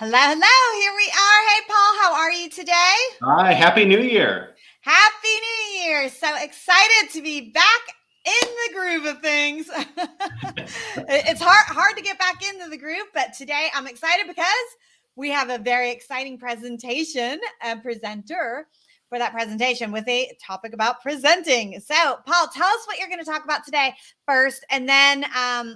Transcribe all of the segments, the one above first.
Hello, hello. Here we are. Hey, Paul, how are you today? Hi, Happy New Year. Happy New Year. So excited to be back in the groove of things. It's hard to get back into the groove, but today I'm excited because we have a very exciting presentation and presenter for that presentation with a topic about presenting. So, Paul, tell us what you're going to talk about today first, and then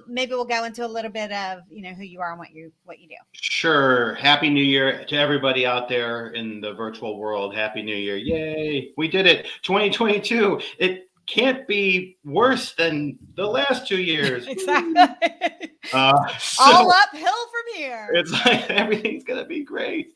maybe we'll go into a little bit of who you are and what you do. Sure. Happy New Year to everybody out there in the virtual world. Happy New Year. Yay. We did it. 2022. It can't be worse than the last 2 years. Exactly. So All uphill from here. it's like everything's going to be great.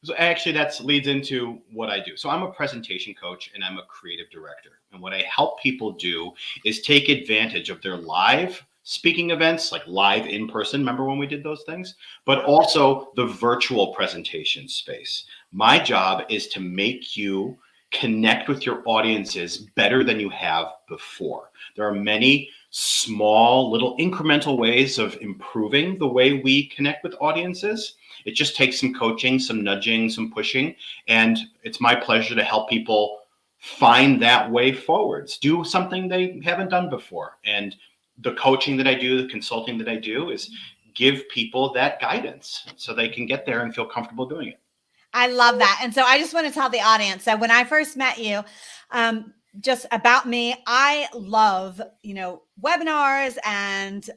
So actually that leads into what I do. So I'm a presentation coach and I'm a creative director. And what I help people do is take advantage of their live speaking events, like live in person. Remember when we did those things? But also the virtual presentation space. My job is to make you connect with your audiences better than you have before. There are many small, little incremental ways of improving the way we connect with audiences. It just takes some coaching, some nudging, some pushing. And it's my pleasure to help people find that way forwards, do something they haven't done before. And the coaching that I do, the consulting that I do is give people that guidance so they can get there and feel comfortable doing it. I love that. And so I just want to tell the audience. So when I first met you, just about me, I love, webinars and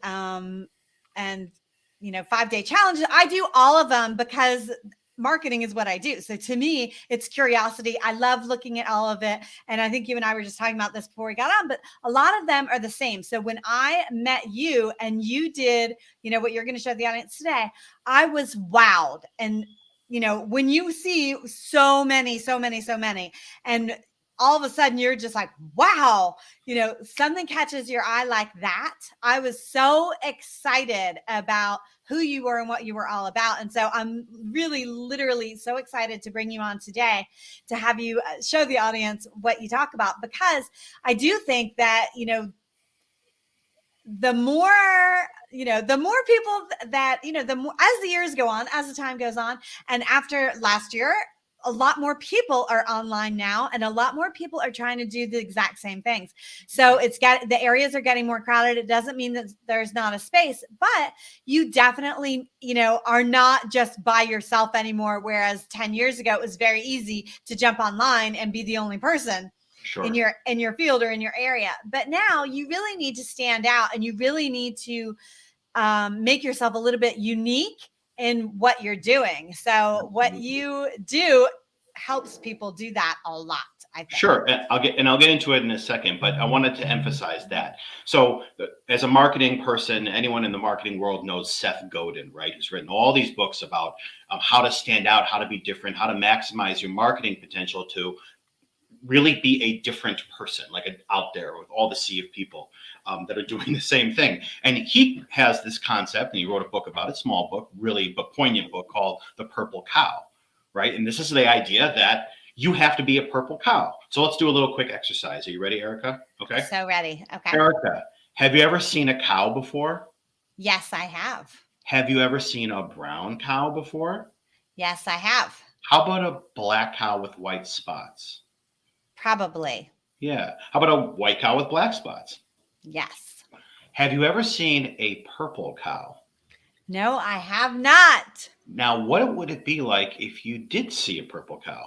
5-day challenges. I do all of them because marketing is what I do. So to me, it's curiosity. I love looking at all of it. And I think you and I were just talking about this before we got on, but a lot of them are the same. So when I met you and you did, what you're going to show the audience today, I was wowed. And when you see so many, and all of a sudden you're just like, wow, something catches your eye like that. I was so excited about who you were and what you were all about. And so I'm really literally so excited to bring you on today to have you show the audience what you talk about, because I do think that, the more people that, the more, as the years go on, as the time goes on, and after last year, a lot more people are online now, and a lot more people are trying to do the exact same things. So the areas are getting more crowded. It doesn't mean that there's not a space, but you definitely, are not just by yourself anymore. Whereas 10 years ago, it was very easy to jump online and be the only person. Sure. in your field or in your area. But now you really need to stand out, and you really need to make yourself a little bit unique in what you're doing. So what you do helps people do that a lot, I think. Sure, I'll get into it in a second, but I wanted to emphasize that. So as a marketing person, anyone in the marketing world knows Seth Godin, right? He's written all these books about how to stand out, how to be different, how to maximize your marketing potential to really be a different person, like out there with all the sea of people that are doing the same thing. And he has this concept, and he wrote a book about it, small book, really, but poignant book called The Purple Cow, right? And this is the idea that you have to be a purple cow. So let's do a little quick exercise. Are you ready, Erica? Okay. So ready. Okay. Erica, have you ever seen a cow before? Yes, I have. Have you ever seen a brown cow before? Yes, I have. How about a black cow with white spots? Probably. Yeah. How about a white cow with black spots? Yes. Have you ever seen a purple cow? No, I have not. Now, what would it be like if you did see a purple cow?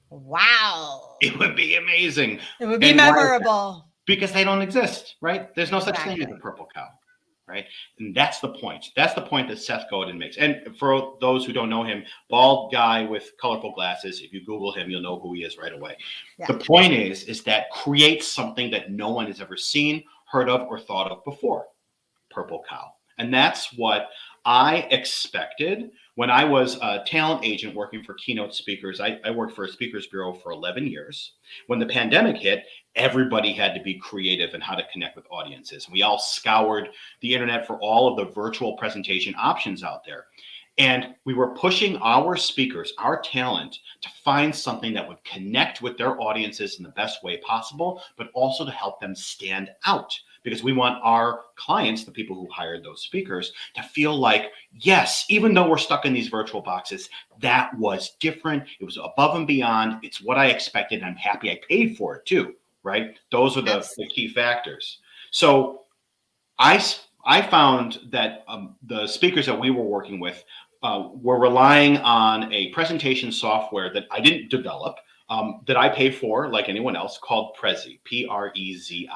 Wow. It would be amazing. It would be memorable. Because they don't exist, right? There's no such thing as a purple cow, right? And that's the point. That's the point that Seth Godin makes. And for those who don't know him, bald guy with colorful glasses, if you Google him, you'll know who he is right away. Yeah. The point is that create something that no one has ever seen, heard of, or thought of before. Purple cow. And that's what I expected when I was a talent agent working for keynote speakers. I worked for a speakers bureau for 11 years. When the pandemic hit, everybody had to be creative in how to connect with audiences. We all scoured the internet for all of the virtual presentation options out there. And we were pushing our speakers, our talent, to find something that would connect with their audiences in the best way possible, but also to help them stand out. because we want our clients, the people who hired those speakers, to feel like, yes, even though we're stuck in these virtual boxes, that was different. It was above and beyond. It's what I expected. And I'm happy I paid for it too, right? Those are the key factors. So I found that the speakers that we were working with were relying on a presentation software that I didn't develop, that I pay for like anyone else, called Prezi, Prezi.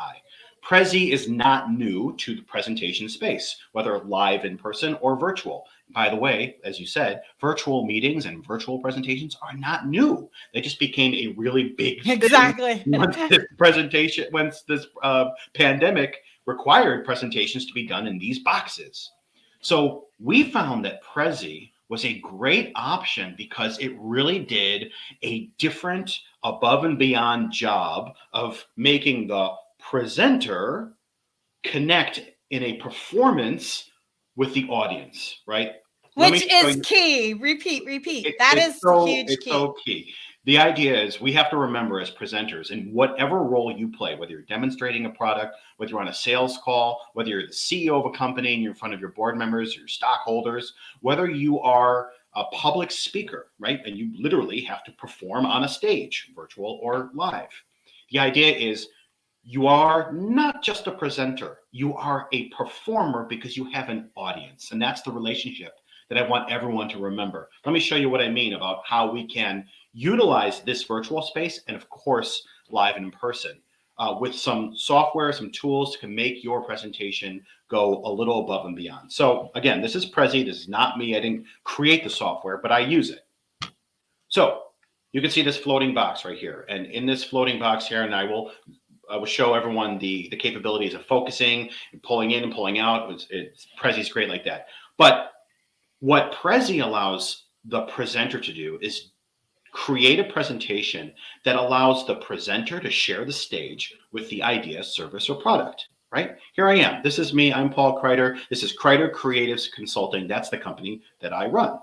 Prezi is not new to the presentation space, whether live in person or virtual. By the way, as you said, virtual meetings and virtual presentations are not new. They just became a really big thing once this pandemic required presentations to be done in these boxes. So we found that Prezi was a great option because it really did a different, above and beyond job of making the presenter connect in a performance with the audience, right? Which is key. Repeat. That is huge. It's so key. The idea is we have to remember as presenters, in whatever role you play, whether you're demonstrating a product, whether you're on a sales call, whether you're the CEO of a company and you're in front of your board members, your stockholders, whether you are a public speaker, right? And you literally have to perform on a stage, virtual or live. The idea is you are not just a presenter, you are a performer because you have an audience. And that's the relationship that I want everyone to remember. Let me show you what I mean about how we can utilize this virtual space and, of course, live and in person with some software, some tools to make your presentation go a little above and beyond. So again, this is Prezi. This is not me. I didn't create the software, but I use it. So you can see this floating box right here. And in this floating box here, and I will show everyone the capabilities of focusing and pulling in and pulling out. Prezi's great like that. But what Prezi allows the presenter to do is create a presentation that allows the presenter to share the stage with the idea, service, or product, right? Here I am. This is me. I'm Paul Kreiter. This is Kreiter Creatives Consulting. That's the company that I run.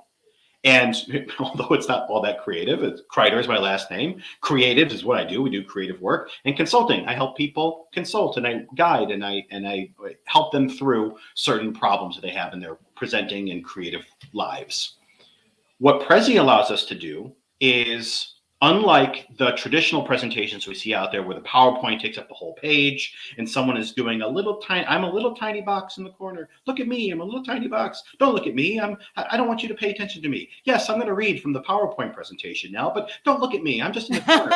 And although it's not all that creative, Kreiter is my last name. Creatives is what I do. We do creative work. And consulting, I help people consult and I guide and I help them through certain problems that they have in their presenting and creative lives. What Prezi allows us to do is, unlike the traditional presentations we see out there where the PowerPoint takes up the whole page and someone is doing I'm a little tiny box in the corner. Look at me, I'm a little tiny box. Don't look at me, I don't want you to pay attention to me. Yes, I'm going to read from the PowerPoint presentation now, but don't look at me, I'm just in the corner.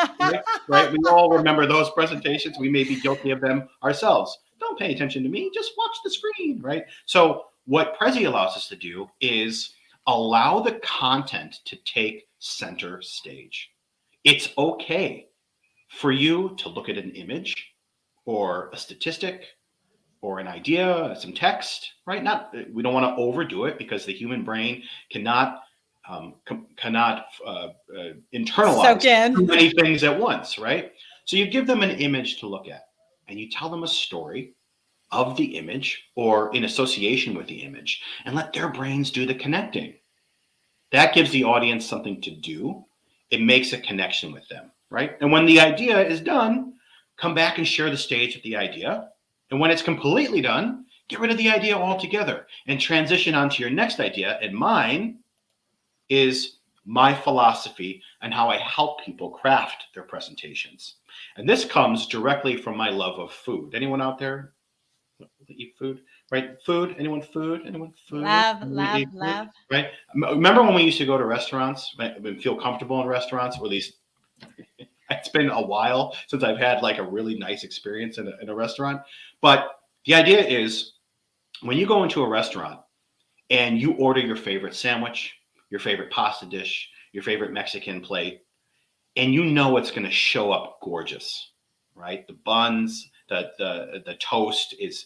Right? We all remember those presentations. We may be guilty of them ourselves. Don't pay attention to me, just watch the screen, right? So what Prezi allows us to do is allow the content to take center stage. It's okay for you to look at an image or a statistic or an idea, some text, right? We don't want to overdo it because the human brain cannot internalize too many things at once, right? So you give them an image to look at and you tell them a story of the image or in association with the image and let their brains do the connecting. That gives the audience something to do. It makes a connection with them, right? And when the idea is done, come back and share the stage with the idea. And when it's completely done, get rid of the idea altogether and transition onto your next idea. And mine is my philosophy and how I help people craft their presentations. And this comes directly from my love of food. Anyone out there eat food? Right? Food? Anyone food? Anyone food? Love. Right? Remember when we used to go to restaurants and feel comfortable in restaurants, or at least it's been a while since I've had like a really nice experience in a restaurant. But the idea is when you go into a restaurant and you order your favorite sandwich, your favorite pasta dish, your favorite Mexican plate, and you know it's going to show up gorgeous, right? The buns, the toast is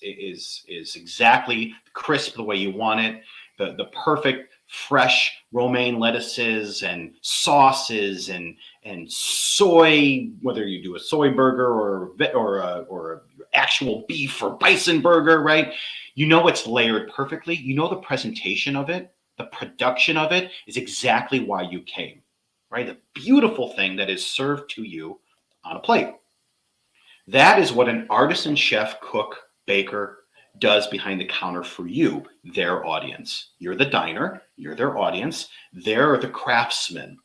exactly crisp the way you want it. The perfect fresh romaine lettuces and sauces and soy, whether you do a soy burger or actual beef or bison burger, right? You know it's layered perfectly. You know the presentation of it, the production of it is exactly why you came, right? The beautiful thing that is served to you on a plate. That is what an artisan chef cook baker does behind the counter for you, their audience. You're the diner, you're their audience, they're the craftsman.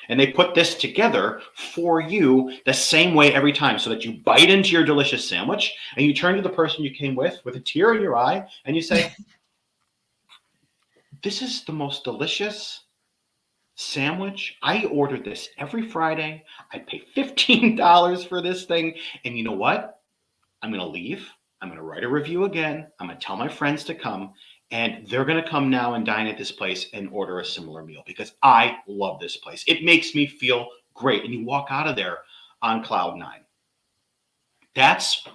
And they put this together for you the same way every time so that you bite into your delicious sandwich and you turn to the person you came with a tear in your eye and you say, this is the most delicious sandwich. I ordered this every Friday. I pay $15 for this thing. And you know what? I'm going to leave. I'm going to write a review again. I'm going to tell my friends to come. And they're going to come now and dine at this place and order a similar meal because I love this place. It makes me feel great. And you walk out of there on cloud nine. That's,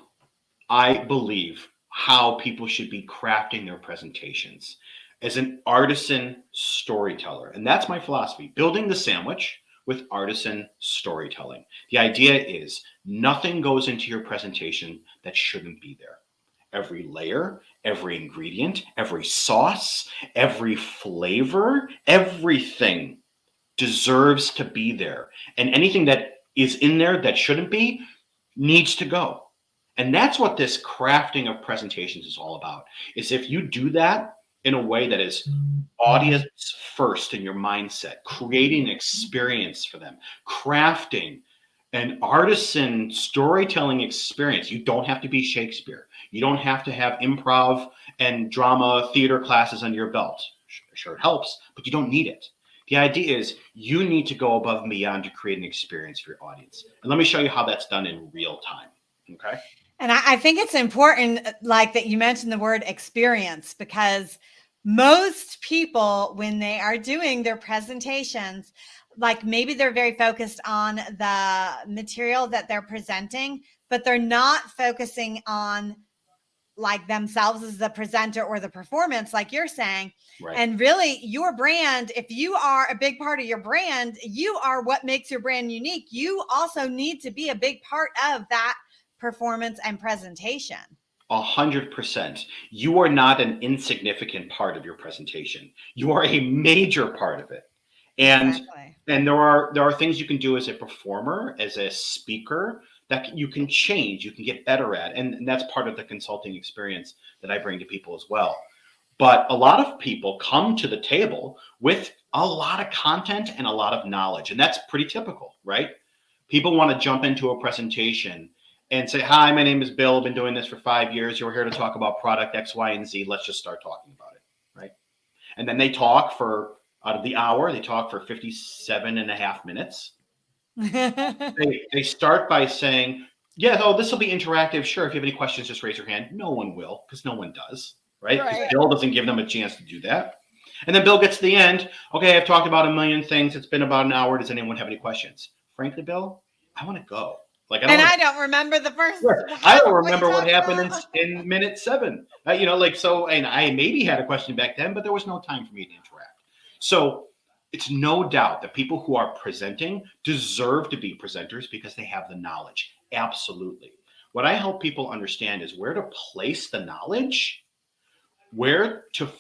I believe, how people should be crafting their presentations as an artisan storyteller. And that's my philosophy, building the sandwich with artisan storytelling. The idea is nothing goes into your presentation that shouldn't be there. Every layer, every ingredient, every sauce, every flavor, everything deserves to be there. And anything that is in there that shouldn't be needs to go. And that's what this crafting of presentations is all about. Is if you do that in a way that is audience first in your mindset, creating an experience for them, crafting an artisan storytelling experience. You don't have to be Shakespeare. You don't have to have improv and drama theater classes under your belt. Sure, it helps, but you don't need it. The idea is you need to go above and beyond to create an experience for your audience. And let me show you how that's done in real time. Okay. And I think it's important, like that you mentioned the word experience, because most people, when they are doing their presentations, like maybe they're very focused on the material that they're presenting, but they're not focusing on like themselves as the presenter or the performance, like you're saying. Right. And really your brand, if you are a big part of your brand, you are what makes your brand unique. You also need to be a big part of that performance and presentation. 100%. You are not an insignificant part of your presentation. You are a major part of it. And Exactly. and there are things you can do as a performer, as a speaker, that you can change, you can get better at. And that's part of the consulting experience that I bring to people as well. But a lot of people come to the table with a lot of content and a lot of knowledge. And that's pretty typical, right? People want to jump into a presentation and say, hi, my name is Bill. I've been doing this for 5 years. You're here to talk about product X, Y, and Z. Let's just start talking about it, right? And then they talk for, out of the hour, they talk for 57 and a half minutes. They start by saying, yeah, oh, this will be interactive. Sure, if you have any questions, just raise your hand. No one will, because no one does, right? Because Bill doesn't give them a chance to do that. And then Bill gets to the end. Okay, I've talked about a million things. It's been about an hour. Does anyone have any questions? Frankly, Bill, I want to go. Like, I don't remember the first. Sure. I don't remember what happened in minute 7. So, and I maybe had a question back then, but there was no time for me to interact. So it's no doubt that people who are presenting deserve to be presenters because they have the knowledge. Absolutely. What I help people understand is where to place the knowledge,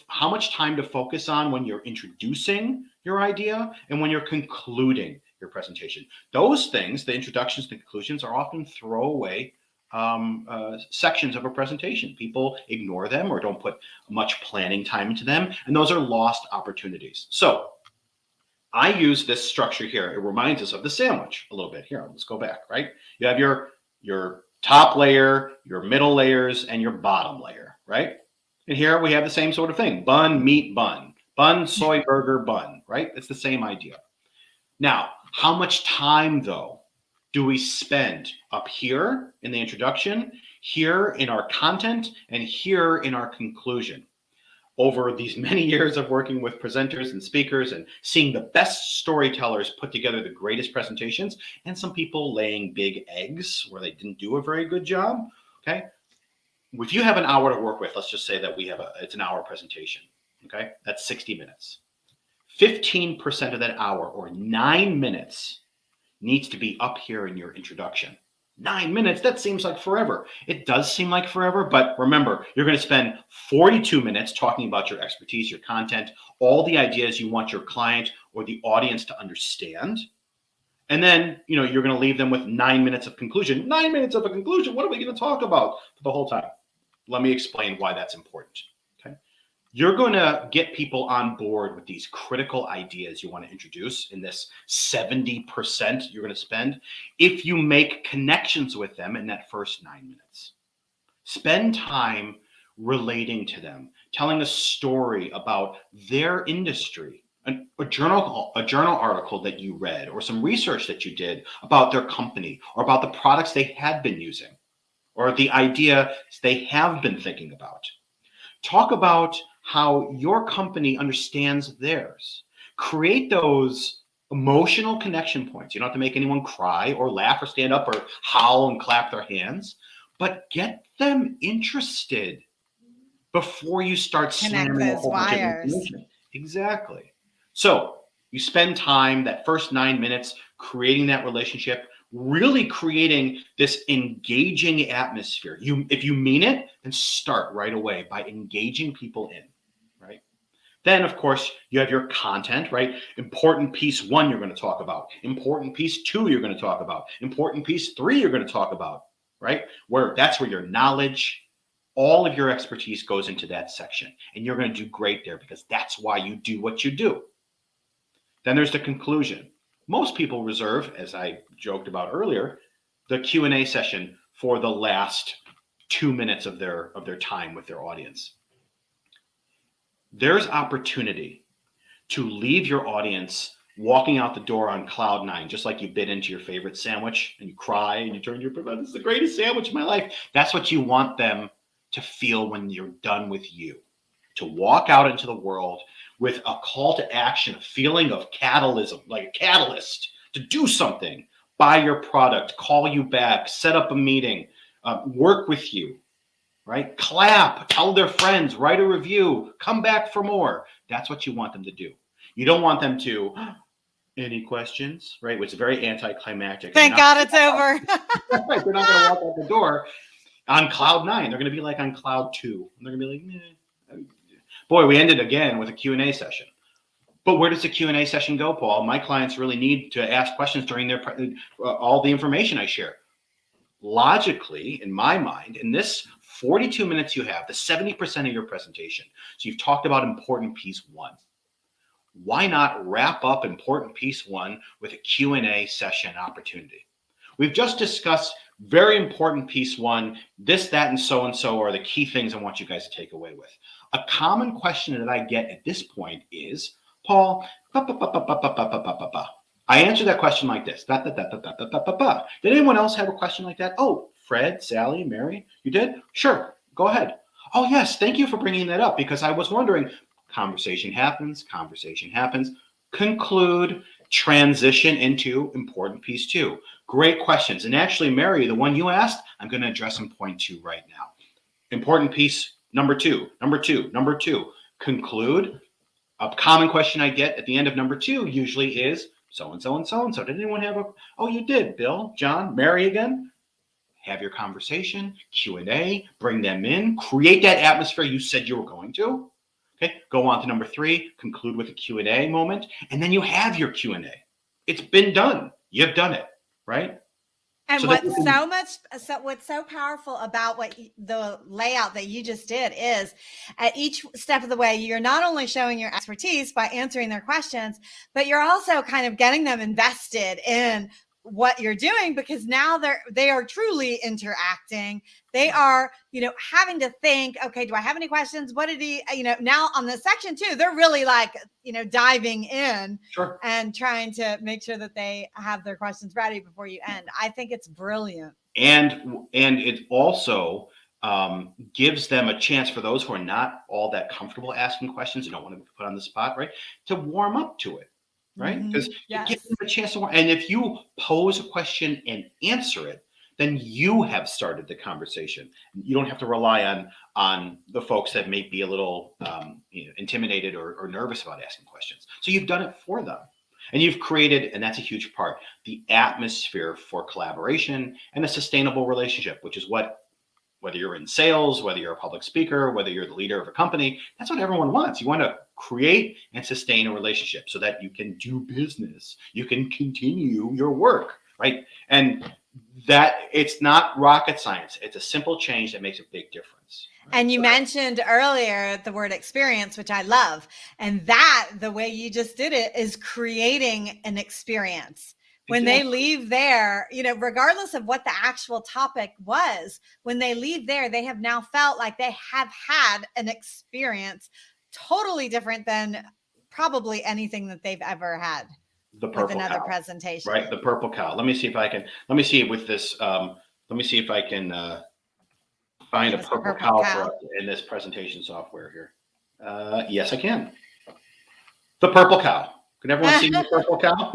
how much time to focus on when you're introducing your idea and when you're concluding your presentation. Those things, the introductions and conclusions, are often throwaway sections of a presentation. People ignore them or don't put much planning time into them, and those are lost opportunities. So I use this structure here. It reminds us of the sandwich a little bit. Here, let's go back, right? You have your top layer, your middle layers, and your bottom layer, right? And here we have the same sort of thing. Bun, meat, bun. Bun, soy burger, bun, right? It's the same idea. Now, how much time, though, do we spend up here in the introduction, here in our content, and here in our conclusion? Over these many years of working with presenters and speakers and seeing the best storytellers put together the greatest presentations, and some people laying big eggs where they didn't do a very good job, okay? If you have an hour to work with, let's just say that it's an hour presentation, okay? That's 60 minutes. 15% of that hour, or 9 minutes, needs to be up here in your introduction. 9 minutes, that seems like forever. It does seem like forever, but remember, you're going to spend 42 minutes talking about your expertise, your content, all the ideas you want your client or the audience to understand. And then, you're going to leave them with 9 minutes of conclusion. 9 minutes of a conclusion. What are we going to talk about for the whole time? Let me explain why that's important. Okay. You're going to get people on board with these critical ideas you want to introduce in this 70% you're going to spend if you make connections with them in that first 9 minutes. Spend time relating to them, telling a story about their industry, a journal article that you read, or some research that you did about their company, or about the products they had been using, or the idea they have been thinking about. Talk about how your company understands theirs. Create those emotional connection points. You don't have to make anyone cry or laugh or stand up or howl and clap their hands, but get them interested before you start Connect slamming a those whole bunch of wires. information. Exactly. So you spend time, that first 9 minutes, creating that relationship, really creating this engaging atmosphere. If you mean it, then start right away by engaging people in, right? Then, of course, you have your content, right? Important piece 1 you're going to talk about. Important piece 2 you're going to talk about. Important piece 3 you're going to talk about, right? That's where your knowledge, all of your expertise goes into that section. And you're going to do great there because that's why you do what you do. Then there's the conclusion. Most people reserve, as I joked about earlier, the Q&A session for the last 2 minutes of their time with their audience. There's opportunity to leave your audience walking out the door on cloud 9, just like you bit into your favorite sandwich and you cry and you turn to your friend, this is the greatest sandwich of my life. That's what you want them to feel when you're done with you, to walk out into the world with a call to action, a feeling of catalysm, like a catalyst to do something, buy your product, call you back, set up a meeting, work with you, right? Clap, tell their friends, write a review, come back for more. That's what you want them to do. You don't want them to, any questions, right? Which is very anticlimactic. Thank God it's over. Right, they're not going to walk out the door on cloud 9. They're going to be like on cloud 2. And they're going to be like, meh. Boy, we ended again with a Q&A session. But where does the Q&A session go, Paul? My clients really need to ask questions during their all the information I share. Logically, in my mind, in this 42 minutes you have, the 70% of your presentation. So you've talked about important piece 1. Why not wrap up important piece 1 with a Q&A session opportunity? We've just discussed very important piece 1, this, that, and so are the key things I want you guys to take away with. A common question that I get at this point is, Paul, I answer that question like this. Did anyone else have a question like that? Oh, Fred, Sally, Mary, you did? Sure, go ahead. Oh, yes, thank you for bringing that up because I was wondering. Conversation happens, conclude, transition into important piece 2. Great questions. And actually, Mary, the one you asked, I'm going to address in point 2 right now. Important piece number 2. Conclude. A common question I get at the end of number 2 usually is so-and-so and so-and-so. Did anyone have oh, you did, Bill, John, Mary again? Have your conversation, Q&A, bring them in, create that atmosphere you said you were going to. Okay, go on to number 3, conclude with a Q&A moment, and then you have your Q&A. It's been done. You've done it, right? And So what's so powerful about the layout that you just did is at each step of the way, you're not only showing your expertise by answering their questions, but you're also kind of getting them invested in what you're doing because now they are truly interacting. They are, having to think, okay, do I have any questions? What did he, now on this section 2, they're really like, diving in Sure. and trying to make sure that they have their questions ready before you end. I think it's brilliant. And it also gives them a chance for those who are not all that comfortable asking questions and don't want to be put on the spot, right, to warm up to it. Right? Because yes. you give them a chance to, and if you pose a question and answer it, then you have started the conversation. You don't have to rely on the folks that may be a little intimidated or nervous about asking questions. So you've done it for them. And you've created, and that's a huge part, the atmosphere for collaboration and a sustainable relationship, which is whether you're in sales, whether you're a public speaker, whether you're the leader of a company, that's what everyone wants. You want to create and sustain a relationship so that you can do business. You can continue your work, right? And that it's not rocket science. It's a simple change that makes a big difference. Right? And you mentioned earlier the word experience, which I love. And that, the way you just did it, is creating an experience. When they leave there, regardless of what the actual topic was, when they leave there, they have now felt like they have had an experience totally different than probably anything that they've ever had. The purple with another cow, presentation. right? The purple cow. Let me see if I can find a purple cow in this presentation software here. Yes, I can. The purple cow. Can everyone see the purple cow?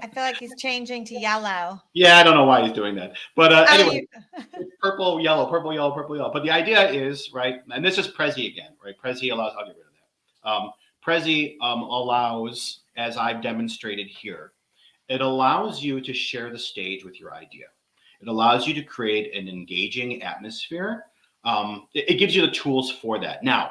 I feel like he's changing to yellow. Yeah, I don't know why he's doing that. But anyway, purple, yellow, purple, yellow, purple, yellow. But the idea is, right, and this is Prezi again, right? Prezi allows, I'll get rid of that. Prezi allows, as I've demonstrated here, it allows you to share the stage with your idea. It allows you to create an engaging atmosphere. It gives you the tools for that. Now,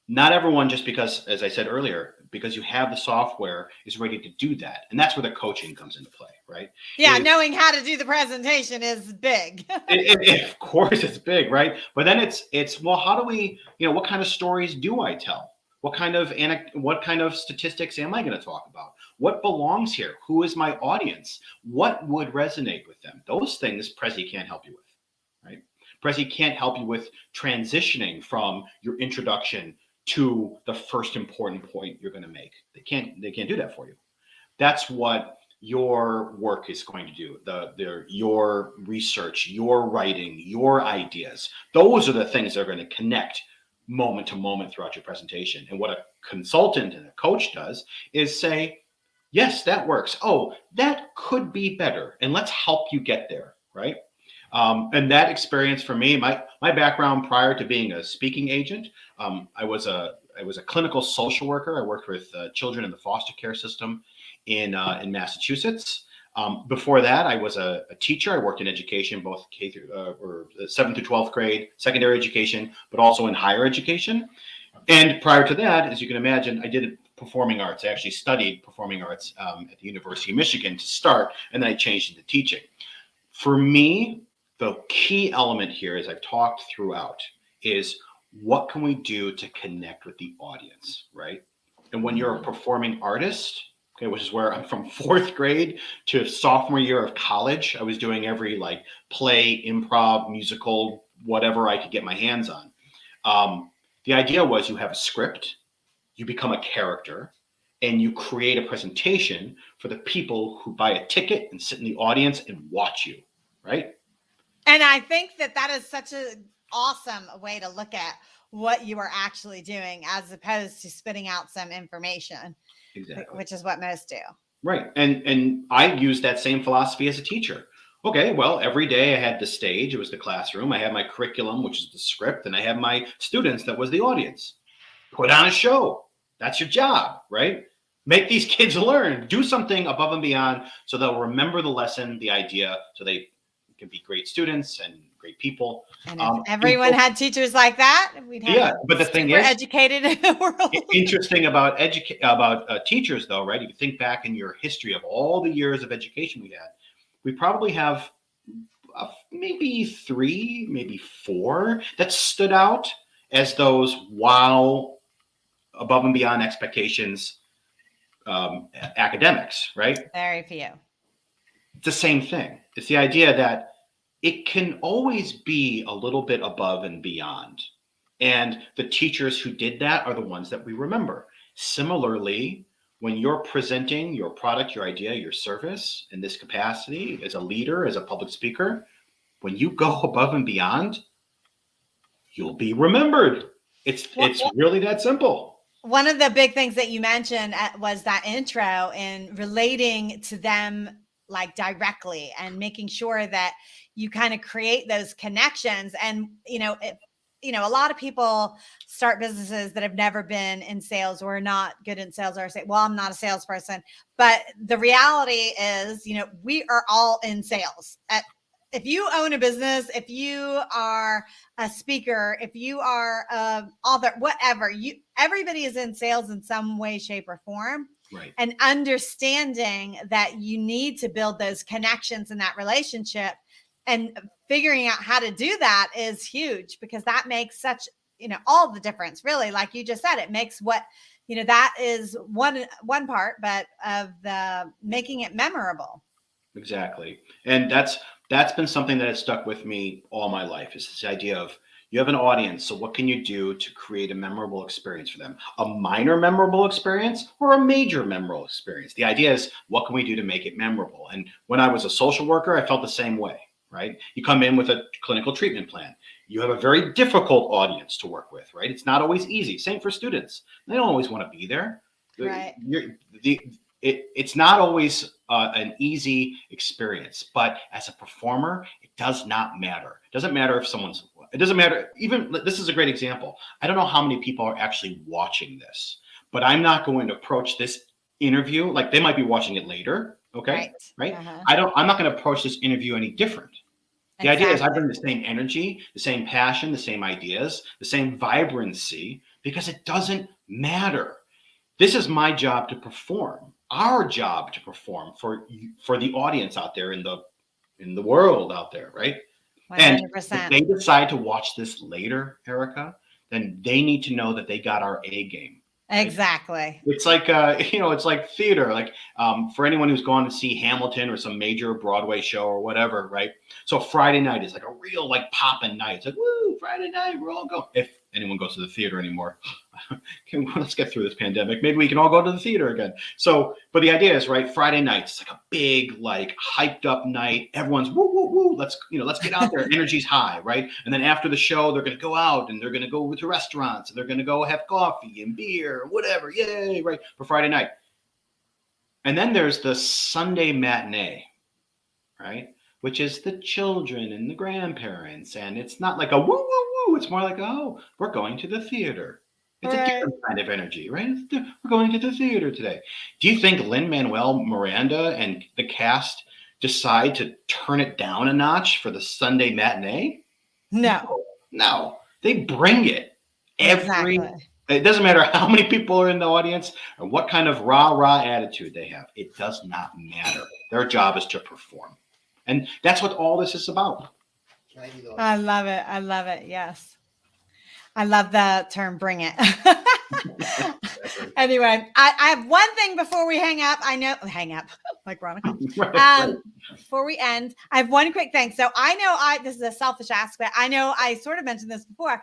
not everyone, just because, as I said earlier, because you have the software, is ready to do that. And that's where the coaching comes into play, right? Yeah, knowing how to do the presentation is big. Of course, it's big, right? But then it's well, how do we, what kind of stories do I tell? What kind of statistics am I going to talk about? What belongs here? Who is my audience? What would resonate with them? Those things Prezi can't help you with, right? Prezi can't help you with transitioning from your introduction to the first important point you're going to make. They can't do that for you. That's what your work is going to do. Your research, your writing, your ideas. Those are the things that are going to connect moment to moment throughout your presentation. And what a consultant and a coach does is say, yes, that works. Oh, that could be better. And let's help you get there, right? And that experience for me, my background prior to being a speaking agent, I was a clinical social worker. I worked with children in the foster care system in Massachusetts. Before that, I was a teacher. I worked in education, both K through or 7th through 12th grade, secondary education, but also in higher education. And prior to that, as you can imagine, I did performing arts. I actually studied performing arts at the University of Michigan to start, and then I changed into teaching. For me, the key element here, as I've talked throughout, is what can we do to connect with the audience, right? And when you're a performing artist, okay, which is where I'm from 4th grade to sophomore year of college, I was doing every play, improv, musical, whatever I could get my hands on. The idea was you have a script, you become a character, and you create a presentation for the people who buy a ticket and sit in the audience and watch you, right? And I think that is such an awesome way to look at what you are actually doing as opposed to spitting out some information. Exactly. Which is what most do. Right. And I use that same philosophy as a teacher. Okay, well, every day I had the stage, it was the classroom. I had my curriculum, which is the script, and I had my students, that was the audience. Put on a show. That's your job, right? Make these kids learn. Do something above and beyond so they'll remember the lesson, the idea, so they can be great students and great people. And if everyone had teachers like that, we'd have but the thing is, educated in the world. Interesting about teachers, though, right? If you think back in your history of all the years of education we had, we probably have maybe 3, maybe 4 that stood out as those wow, above and beyond expectations academics, right? Very few. It's the same thing. It's the idea that it can always be a little bit above and beyond. And the teachers who did that are the ones that we remember. Similarly, when you're presenting your product, your idea, your service in this capacity as a leader, as a public speaker, when you go above and beyond, you'll be remembered. It's really that simple. One of the big things that you mentioned was that intro and relating to them directly and making sure that you kind of create those connections. And, a lot of people start businesses that have never been in sales or are not good in sales or say, well, I'm not a salesperson. But the reality is, we are all in sales if you own a business, if you are a speaker, if you are a author, whatever, everybody is in sales in some way, shape, or form. Right. And understanding that you need to build those connections in that relationship, and figuring out how to do that is huge, because that makes such, all the difference, really. Like you just said, it makes that is one part, but of the making it memorable. Exactly. And that's been something that has stuck with me all my life, is this idea of, you have an audience, so what can you do to create a memorable experience for them? A minor memorable experience or a major memorable experience? The idea is, what can we do to make it memorable? And when I was a social worker, I felt the same way, right? You come in with a clinical treatment plan. You have a very difficult audience to work with, right? It's not always easy. Same for students. They don't always want to be there. Right. It's not always an easy experience, but as a performer, it does not matter. It doesn't matter if it doesn't matter. Even, this is a great example. I don't know how many people are actually watching this, but I'm not going to approach this interview like they might be watching it later. Okay. Right. Uh-huh. I'm not going to approach this interview any different. The idea is, I bring the same energy, the same passion, the same ideas, the same vibrancy, because it doesn't matter. This is my job to perform, our job to perform for the audience out there in the world out there, right? 100%. And if they decide to watch this later, Erica, then they need to know that they got our A game. Exactly. It's like, it's like theater. Like, for anyone who's gone to see Hamilton or some major Broadway show or whatever, right? So Friday night is like a real, like, poppin' night. It's like, woo, Friday night, we're all going. If anyone goes to the theater anymore, let's get through this pandemic. Maybe we can all go to the theater again. So, but the idea is, right, Friday nights, it's like a big, like, hyped up night. Everyone's woo, woo, woo. Let's get out there. Energy's high, right? And then after the show, they're going to go out and they're going to go to restaurants and they're going to go have coffee and beer or whatever. Yay, right, for Friday night. And then there's the Sunday matinee, right? Which is the children and the grandparents. And it's not like a woo, woo, woo. It's more like, oh, we're going to the theater. It's a different kind of energy, right? We're going to the theater today. Do you think Lin-Manuel Miranda and the cast decide to turn it down a notch for the Sunday matinee? No. They bring it. It doesn't matter how many people are in the audience or what kind of rah-rah attitude they have. It does not matter. Their job is to perform. And that's what all this is about. I love it. I love it. Yes. I love the term, bring it. Anyway, I have one thing before we hang up, like Veronica. Before we end, I have one quick thing. So I know this is a selfish aspect. I know I sort of mentioned this before.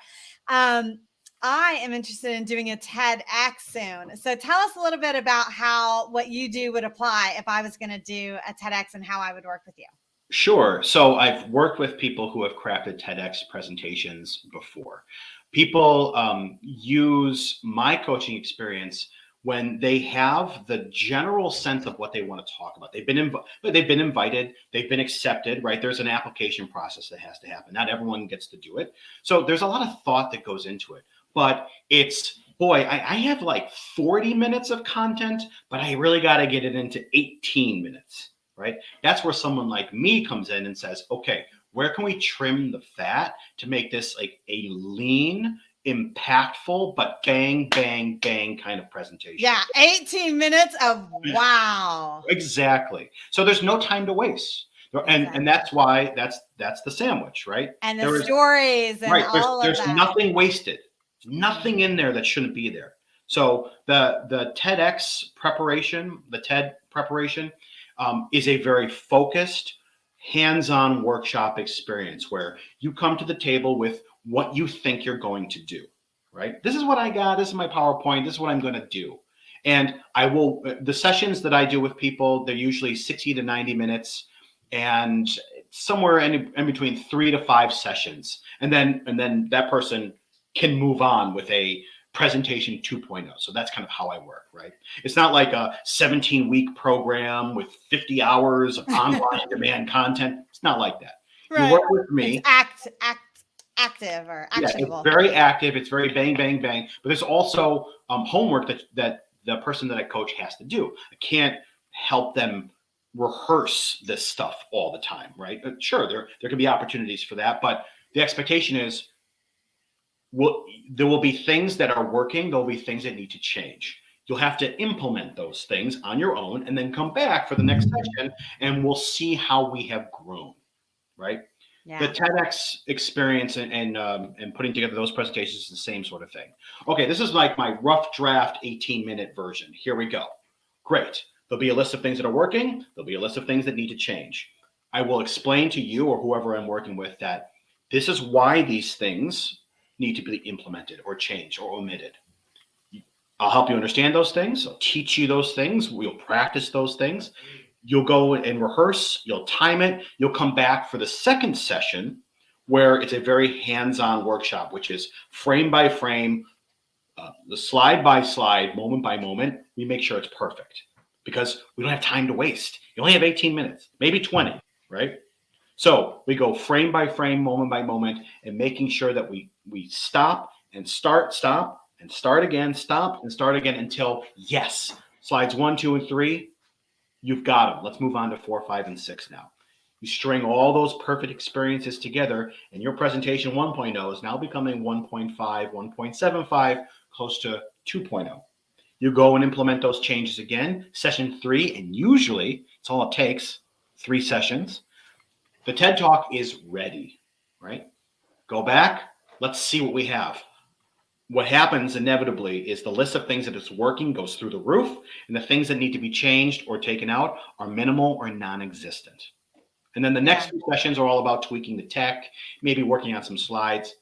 I am interested in doing a TEDx soon. So tell us a little bit about what you do would apply if I was going to do a TEDx, and how I would work with you. Sure. So I've worked with people who have crafted TEDx presentations before. People use my coaching experience when they have the general sense of what they want to talk about. They've been invited, they've been accepted, right? There's an application process that has to happen. Not everyone gets to do it. So there's a lot of thought that goes into it. But I have like 40 minutes of content, but I really got to get it into 18 minutes. Right? That's where someone like me comes in and says, okay, where can we trim the fat to make this like a lean, impactful, but bang, bang, bang kind of presentation? Yeah, 18 minutes of wow. Exactly. So there's no time to waste. And that's why that's the sandwich, right? And the stories and all of that. There's nothing wasted. Nothing in there that shouldn't be there. So the TEDx preparation, the TED preparation, is a very focused, hands-on workshop experience where you come to the table with what you think you're going to do, right? This is what I got. This is my PowerPoint. This is what I'm going to do. And the sessions that I do with people, they're usually 60 to 90 minutes and somewhere in between 3 to 5 sessions. And then that person can move on with a presentation 2.0. So that's kind of how I work, right? It's not like a 17-week program with 50 hours of online demand content. It's not like that. Right. You work with me. It's active or actionable. Yeah, it's very active. It's very bang, bang, bang. But there's also homework that the person that I coach has to do. I can't help them rehearse this stuff all the time, right? Sure, there can be opportunities for that, but the expectation is there will be things that are working. There'll be things that need to change. You'll have to implement those things on your own and then come back for the next session and we'll see how we have grown, right? The Yeah. TEDx experience and putting together those presentations is the same sort of thing. Okay, this is like my rough draft 18-minute version. Here we go. Great. There'll be a list of things that are working. There'll be a list of things that need to change. I will explain to you or whoever I'm working with that this is why these things need to be implemented or changed or omitted. I'll help you understand those things. I'll teach you those things. We'll practice those things. You'll go and rehearse. You'll time it. You'll come back for the second session where it's a very hands-on workshop, which is frame by frame, the slide by slide, moment by moment. We make sure it's perfect because we don't have time to waste. You only have 18 minutes, maybe 20, right? So we go frame by frame, moment by moment, and making sure that we stop and stop and start again, stop and start again until, yes, slides 1, 2, and 3, you've got them. Let's move on to 4, 5, and 6 now. You string all those perfect experiences together, and your presentation 1.0 is now becoming 1.5, 1.75, close to 2.0. You go and implement those changes again, session 3, and usually it's all it takes, 3 sessions. The TED Talk is ready, right? Go back. Let's see what we have. What happens inevitably is the list of things that is working goes through the roof, and the things that need to be changed or taken out are minimal or non-existent. And then the next few sessions are all about tweaking the tech, maybe working on some slides.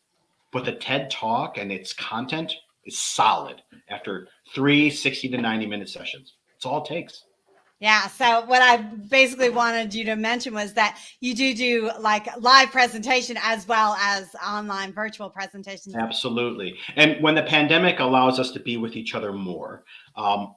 But the TED Talk and its content is solid after 3 60 to 90-minute sessions. That's all it takes. Yeah. So what I basically wanted you to mention was that you do like live presentation as well as online virtual presentations. Absolutely. And when the pandemic allows us to be with each other more, there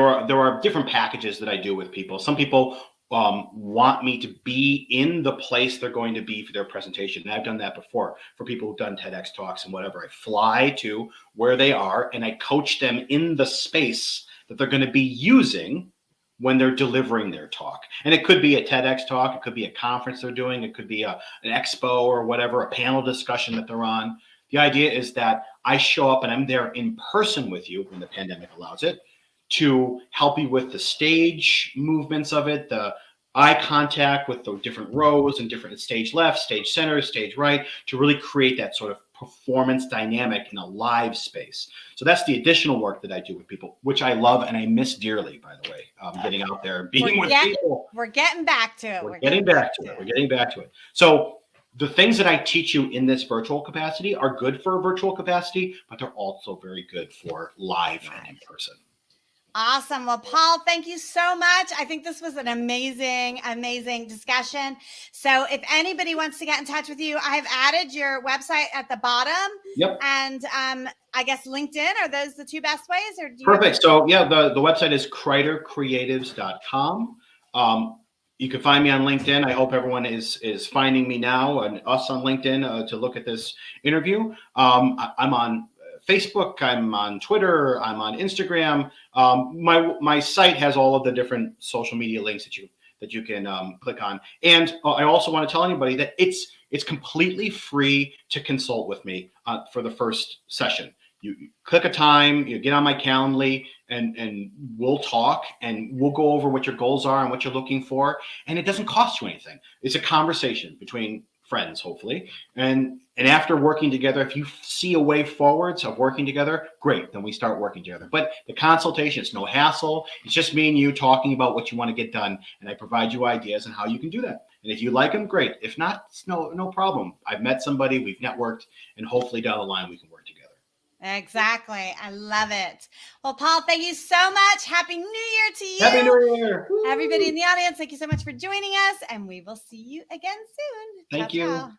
are different packages that I do with people. Some people want me to be in the place they're going to be for their presentation. And I've done that before for people who've done TEDx talks and whatever. I fly to where they are and I coach them in the space that they're going to be using when they're delivering their talk. And it could be a TEDx talk, it could be a conference they're doing, it could be an expo or whatever, a panel discussion that they're on. The idea is that I show up and I'm there in person with you when the pandemic allows it to help you with the stage movements of it, the eye contact with the different rows and different stage left, stage center, stage right, to really create that sort of performance dynamic in a live space. So that's the additional work that I do with people, which I love and I miss dearly, by the way, getting out there and being with people. We're getting back to it. We're getting back to it. So the things that I teach you in this virtual capacity are good for a virtual capacity, but they're also very good for live and in person. Awesome. Well, Paul, thank you so much. I think this was an amazing, amazing discussion. So if anybody wants to get in touch with you, I have added your website at the bottom. Yep. And I guess LinkedIn, are those the two best ways? Or do you Perfect. So yeah, the website is CreiterCreatives.com. You can find me on LinkedIn. I hope everyone is finding me now and us on LinkedIn to look at this interview. I'm on Facebook, I'm on Twitter, I'm on Instagram. My site has all of the different social media links that you can click on. And I also want to tell anybody that it's completely free to consult with me for the first session. You click a time, you get on my Calendly, and we'll talk and we'll go over what your goals are and what you're looking for. And it doesn't cost you anything. It's a conversation between friends, hopefully. And after working together, if you see a way forwards of working together, great, then we start working together. But the consultation, it's no hassle. It's just me and you talking about what you want to get done. And I provide you ideas on how you can do that. And if you like them, great. If not, it's no problem. I've met somebody, we've networked, and hopefully down the line we can work together. Exactly. I love it. Well, Paul, thank you so much. Happy New Year to you. Happy New Year. Everybody in the audience, thank you so much for joining us, and we will see you again soon. Thank you. Ciao.